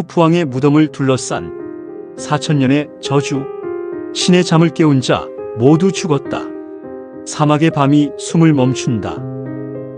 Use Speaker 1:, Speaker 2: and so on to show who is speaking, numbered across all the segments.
Speaker 1: 쿠프왕의 무덤을 둘러싼 4000년의 저주. 신의 잠을 깨운 자 모두 죽었다. 사막의 밤이 숨을 멈춘다.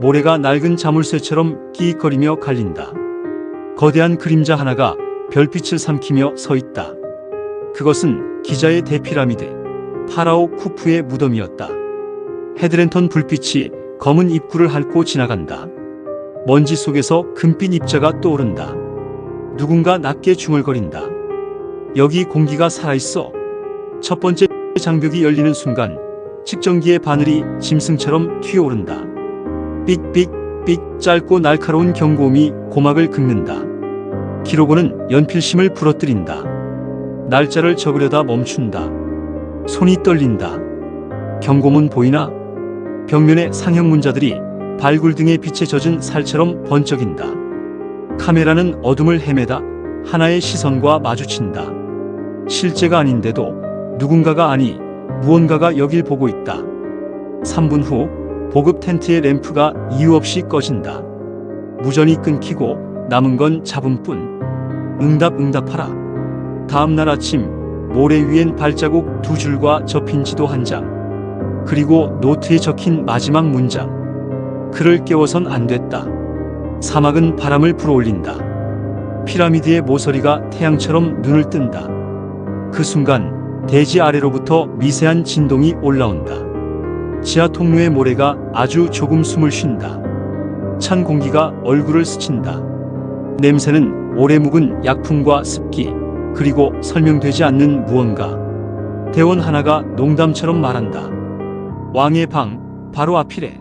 Speaker 1: 모래가 낡은 자물쇠처럼 끼익거리며 갈린다. 거대한 그림자 하나가 별빛을 삼키며 서 있다. 그것은 기자의 대피라미드, 파라오 쿠프의 무덤이었다. 헤드랜턴 불빛이 검은 입구를 핥고 지나간다. 먼지 속에서 금빛 입자가 떠오른다. 누군가 낮게 중얼거린다. 여기 공기가 살아있어. 첫 번째 장벽이 열리는 순간 측정기의 바늘이 짐승처럼 튀어오른다. 삑삑삑 짧고 날카로운 경고음이 고막을 긁는다. 기록원은 연필심을 부러뜨린다. 날짜를 적으려다 멈춘다. 손이 떨린다. 경고문 보이나? 벽면의 상형 문자들이 발굴등의 빛에 젖은 살처럼 번쩍인다. 카메라는 어둠을 헤매다 하나의 시선과 마주친다. 실제가 아닌데도 누군가가 아니 무언가가 여길 보고 있다. 3분 후 보급 텐트의 램프가 이유 없이 꺼진다. 무전이 끊기고 남은 건 잡음뿐. 응답하라. 다음날 아침 모래 위엔 발자국 2줄과 접힌 지도 1장. 그리고 노트에 적힌 마지막 문장. 그를 깨워선 안 됐다. 사막은 바람을 불어올린다. 피라미드의 모서리가 태양처럼 눈을 뜬다. 그 순간 대지 아래로부터 미세한 진동이 올라온다. 지하 통로의 모래가 아주 조금 숨을 쉰다. 찬 공기가 얼굴을 스친다. 냄새는 오래 묵은 약품과 습기, 그리고 설명되지 않는 무언가. 대원 하나가 농담처럼 말한다. 왕의 방, 바로 앞이래.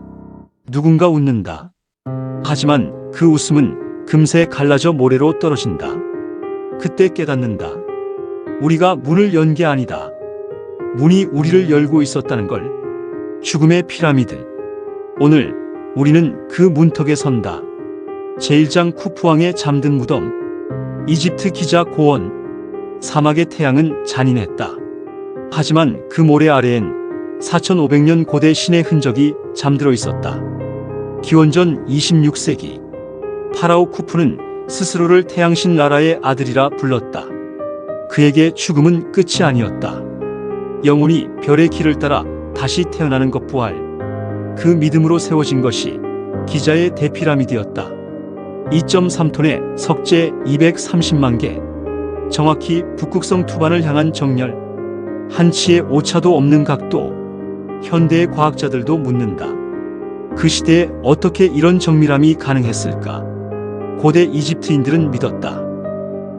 Speaker 1: 누군가 웃는다. 하지만 그 웃음은 금세 갈라져 모래로 떨어진다. 그때 깨닫는다. 우리가 문을 연 게 아니다. 문이 우리를 열고 있었다는 걸. 죽음의 피라미드. 오늘 우리는 그 문턱에 선다. 제1장 쿠프왕의 잠든 무덤. 이집트 기자 고원. 사막의 태양은 잔인했다. 하지만 그 모래 아래엔 4500년 고대 신의 흔적이 잠들어 있었다. 기원전 26세기 파라오 쿠프는 스스로를 태양신 라라의 아들이라 불렀다. 그에게 죽음은 끝이 아니었다. 영혼이 별의 길을 따라 다시 태어나는 것 부활. 그 믿음으로 세워진 것이 기자의 대피라미드였다. 2.3톤의 석재 230만 개. 정확히 북극성 투반을 향한 정렬. 한치의 오차도 없는 각도. 현대의 과학자들도 묻는다. 그 시대에 어떻게 이런 정밀함이 가능했을까? 고대 이집트인들은 믿었다.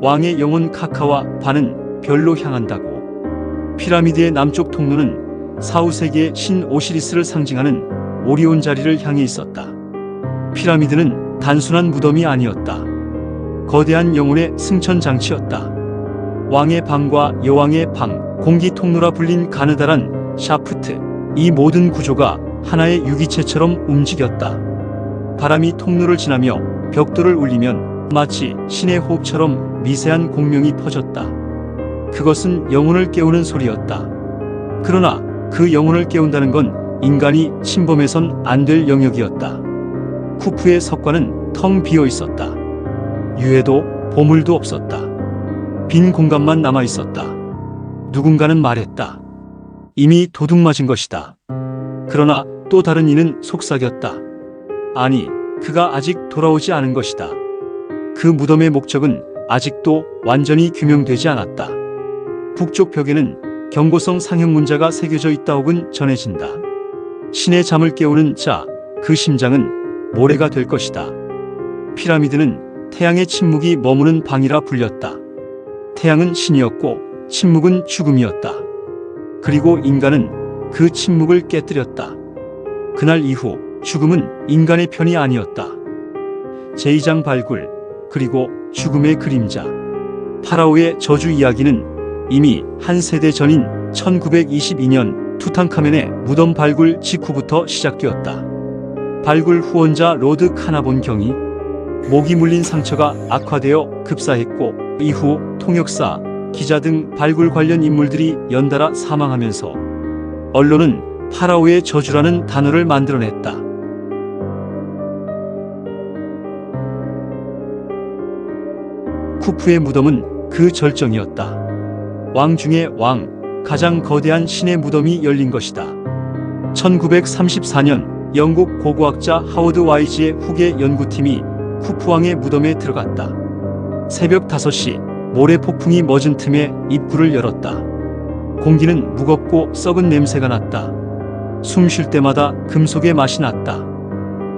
Speaker 1: 왕의 영혼 카카와 반은 별로 향한다고. 피라미드의 남쪽 통로는 4, 5세기의 신 오시리스를 상징하는 오리온 자리를 향해 있었다. 피라미드는 단순한 무덤이 아니었다. 거대한 영혼의 승천장치였다. 왕의 방과 여왕의 방, 공기 통로라 불린 가느다란 샤프트. 이 모든 구조가 하나의 유기체처럼 움직였다. 바람이 통로를 지나며 벽돌을 울리면 마치 신의 호흡처럼 미세한 공명이 퍼졌다. 그것은 영혼을 깨우는 소리였다. 그러나 그 영혼을 깨운다는 건 인간이 침범해선 안 될 영역이었다. 쿠프의 석관은 텅 비어 있었다. 유해도 보물도 없었다. 빈 공간만 남아 있었다. 누군가는 말했다. 이미 도둑 맞은 것이다. 그러나 또 다른 이는 속삭였다. 아니, 그가 아직 돌아오지 않은 것이다. 그 무덤의 목적은 아직도 완전히 규명되지 않았다. 북쪽 벽에는 경고성 상형 문자가 새겨져 있다 혹은 전해진다. 신의 잠을 깨우는 자, 그 심장은 모래가 될 것이다. 피라미드는 태양의 침묵이 머무는 방이라 불렸다. 태양은 신이었고 침묵은 죽음이었다. 그리고 인간은 그 침묵을 깨뜨렸다. 그날 이후 죽음은 인간의 편이 아니었다. 제2장 발굴, 그리고 죽음의 그림자. 파라오의 저주 이야기는 이미 한 세대 전인 1922년 투탕카멘의 무덤 발굴 직후부터 시작되었다. 발굴 후원자 로드 카나본 경이 목이 물린 상처가 악화되어 급사했고, 이후 통역사, 기자 등 발굴 관련 인물들이 연달아 사망하면서 언론은 파라오의 저주라는 단어를 만들어냈다. 쿠푸의 무덤은 그 절정이었다. 왕 중의 왕, 가장 거대한 신의 무덤이 열린 것이다. 1934년 영국 고고학자 하워드 와이즈의 후계 연구팀이 쿠푸왕의 무덤에 들어갔다. 새벽 5시 모래 폭풍이 멎은 틈에 입구를 열었다. 공기는 무겁고 썩은 냄새가 났다. 숨 쉴 때마다 금속의 맛이 났다.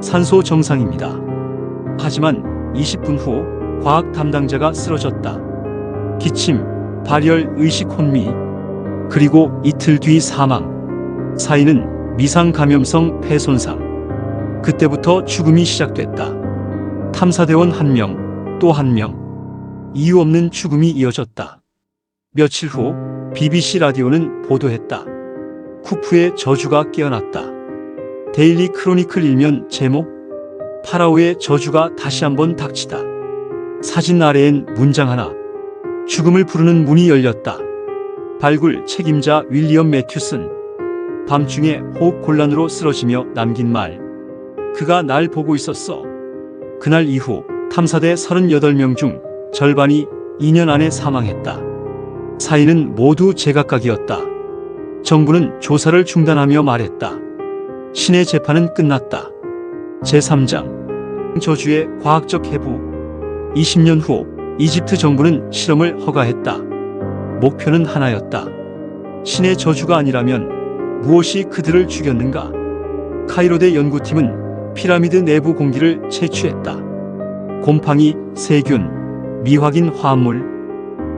Speaker 1: 산소 정상입니다. 하지만 20분 후 과학 담당자가 쓰러졌다. 기침, 발열, 의식 혼미, 그리고 이틀 뒤 사망. 사인은 미상 감염성 폐 손상. 그때부터 죽음이 시작됐다. 탐사대원 1명, 또 1명. 이유 없는 죽음이 이어졌다. 며칠 후 BBC 라디오는 보도했다. 쿠푸의 저주가 깨어났다. 데일리 크로니클 일면 제목: 파라오의 저주가 다시 한번 닥치다. 사진 아래엔 문장 하나. 죽음을 부르는 문이 열렸다. 발굴 책임자 윌리엄 매튜슨. 밤중에 호흡곤란으로 쓰러지며 남긴 말. 그가 날 보고 있었어. 그날 이후 탐사대 38명 중 절반이 2년 안에 사망했다. 사인은 모두 제각각이었다. 정부는 조사를 중단하며 말했다. 신의 재판은 끝났다. 제3장 저주의 과학적 해부. 20년 후 이집트 정부는 실험을 허가했다. 목표는 하나였다. 신의 저주가 아니라면 무엇이 그들을 죽였는가? 카이로대 연구팀은 피라미드 내부 공기를 채취했다. 곰팡이, 세균, 미확인 화합물,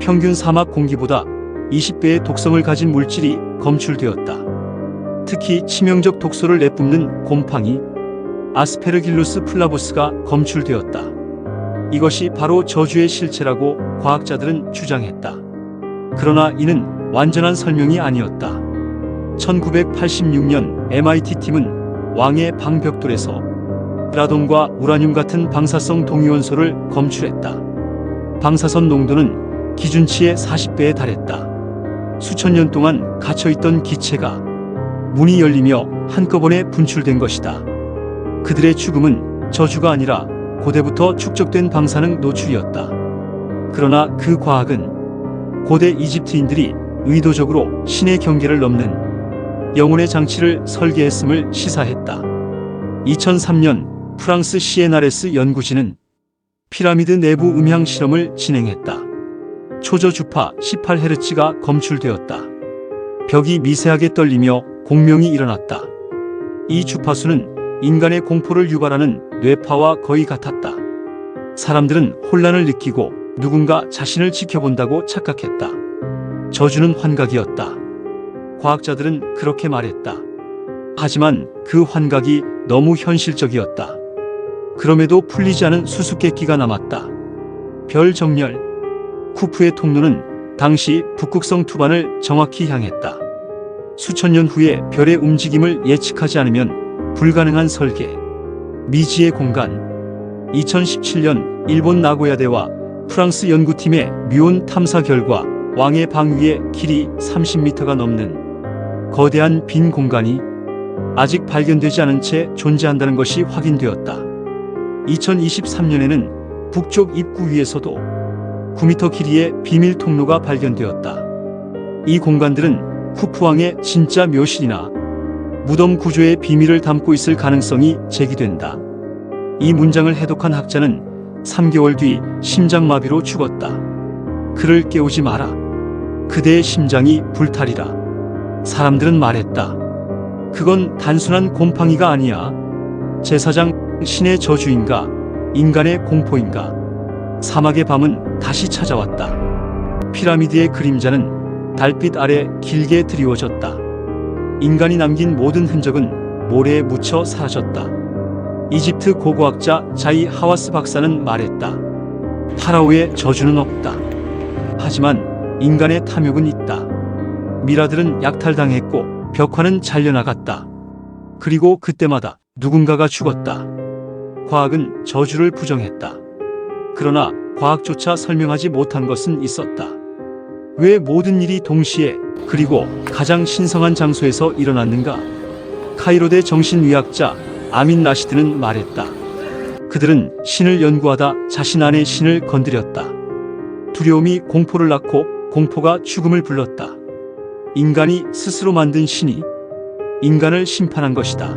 Speaker 1: 평균 사막 공기보다 20배의 독성을 가진 물질이 검출되었다. 특히 치명적 독소를 내뿜는 곰팡이, 아스페르길루스 플라보스가 검출되었다. 이것이 바로 저주의 실체라고 과학자들은 주장했다. 그러나 이는 완전한 설명이 아니었다. 1986년 MIT-팀은 왕의 방벽돌에서 라돈과 우라늄 같은 방사성 동위원소를 검출했다. 방사선 농도는 기준치의 40배에 달했다. 수천 년 동안 갇혀있던 기체가 문이 열리며 한꺼번에 분출된 것이다. 그들의 죽음은 저주가 아니라 고대부터 축적된 방사능 노출이었다. 그러나 그 과학은 고대 이집트인들이 의도적으로 신의 경계를 넘는 영혼의 장치를 설계했음을 시사했다. 2003년 프랑스 시에나레스 연구진은 피라미드 내부 음향 실험을 진행했다. 초저 주파 18Hz가 검출되었다. 벽이 미세하게 떨리며 공명이 일어났다. 이 주파수는 인간의 공포를 유발하는 뇌파와 거의 같았다. 사람들은 혼란을 느끼고 누군가 자신을 지켜본다고 착각했다. 저주는 환각이었다. 과학자들은 그렇게 말했다. 하지만 그 환각이 너무 현실적이었다. 그럼에도 풀리지 않은 수수께끼가 남았다. 별 정렬. 쿠푸의 통로는 당시 북극성 투반을 정확히 향했다. 수천 년 후에 별의 움직임을 예측하지 않으면 불가능한 설계. 미지의 공간. 2017년 일본 나고야대와 프랑스 연구팀의 묘온 탐사 결과 왕의 방 위에 길이 30m가 넘는 거대한 빈 공간이 아직 발견되지 않은 채 존재한다는 것이 확인되었다. 2023년에는 북쪽 입구 위에서도 9m 길이의 비밀 통로가 발견되었다. 이 공간들은 쿠푸왕의 진짜 묘실이나 무덤 구조의 비밀을 담고 있을 가능성이 제기된다. 이 문장을 해독한 학자는 3개월 뒤 심장마비로 죽었다. 그를 깨우지 마라. 그대의 심장이 불타리라. 사람들은 말했다. 그건 단순한 곰팡이가 아니야. 제사장, 신의 저주인가? 인간의 공포인가? 사막의 밤은 다시 찾아왔다. 피라미드의 그림자는 달빛 아래 길게 드리워졌다. 인간이 남긴 모든 흔적은 모래에 묻혀 사라졌다. 이집트 고고학자 자이 하와스 박사는 말했다. 파라오의 저주는 없다. 하지만 인간의 탐욕은 있다. 미라들은 약탈당했고 벽화는 잘려나갔다. 그리고 그때마다 누군가가 죽었다. 과학은 저주를 부정했다. 그러나 과학조차 설명하지 못한 것은 있었다. 왜 모든 일이 동시에 그리고 가장 신성한 장소에서 일어났는가? 카이로대 정신의학자 아민 라시드는 말했다. 그들은 신을 연구하다 자신 안의 신을 건드렸다. 두려움이 공포를 낳고 공포가 죽음을 불렀다. 인간이 스스로 만든 신이 인간을 심판한 것이다.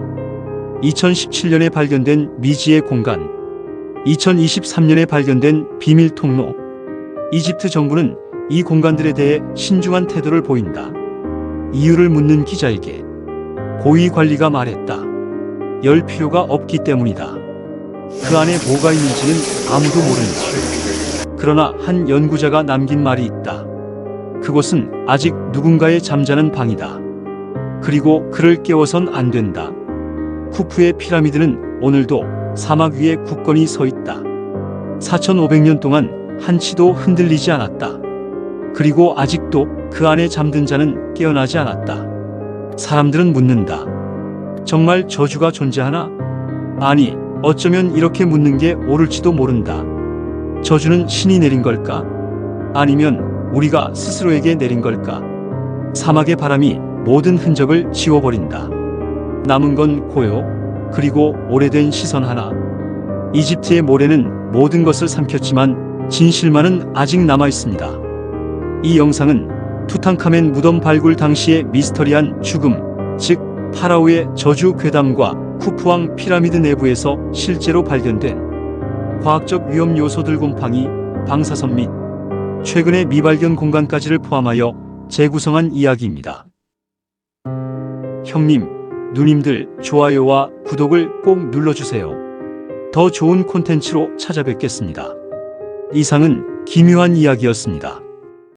Speaker 1: 2017년에 발견된 미지의 공간, 2023년에 발견된 비밀 통로. 이집트 정부는 이 공간들에 대해 신중한 태도를 보인다. 이유를 묻는 기자에게 고위 관리가 말했다. 열 필요가 없기 때문이다. 그 안에 뭐가 있는지는 아무도 모른다. 그러나 한 연구자가 남긴 말이 있다. 그곳은 아직 누군가의 잠자는 방이다. 그리고 그를 깨워선 안 된다. 쿠프의 피라미드는 오늘도 사막 위에 굳건히 서 있다. 4,500년 동안 한치도 흔들리지 않았다. 그리고 아직도 그 안에 잠든 자는 깨어나지 않았다. 사람들은 묻는다. 정말 저주가 존재하나? 아니, 어쩌면 이렇게 묻는 게 옳을지도 모른다. 저주는 신이 내린 걸까? 아니면 우리가 스스로에게 내린 걸까? 사막의 바람이 모든 흔적을 지워버린다. 남은 건 고요, 그리고 오래된 시선 하나. 이집트의 모래는 모든 것을 삼켰지만 진실만은 아직 남아있습니다. 이 영상은 투탕카멘 무덤 발굴 당시의 미스터리한 죽음, 즉 파라오의 저주 괴담과 쿠프왕 피라미드 내부에서 실제로 발견된 과학적 위험 요소들 곰팡이, 방사선 및 최근의 미발견 공간까지를 포함하여 재구성한 이야기입니다. 형님, 누님들 좋아요와 구독을 꼭 눌러주세요. 더 좋은 콘텐츠로 찾아뵙겠습니다. 이상은 기묘한 이야기였습니다.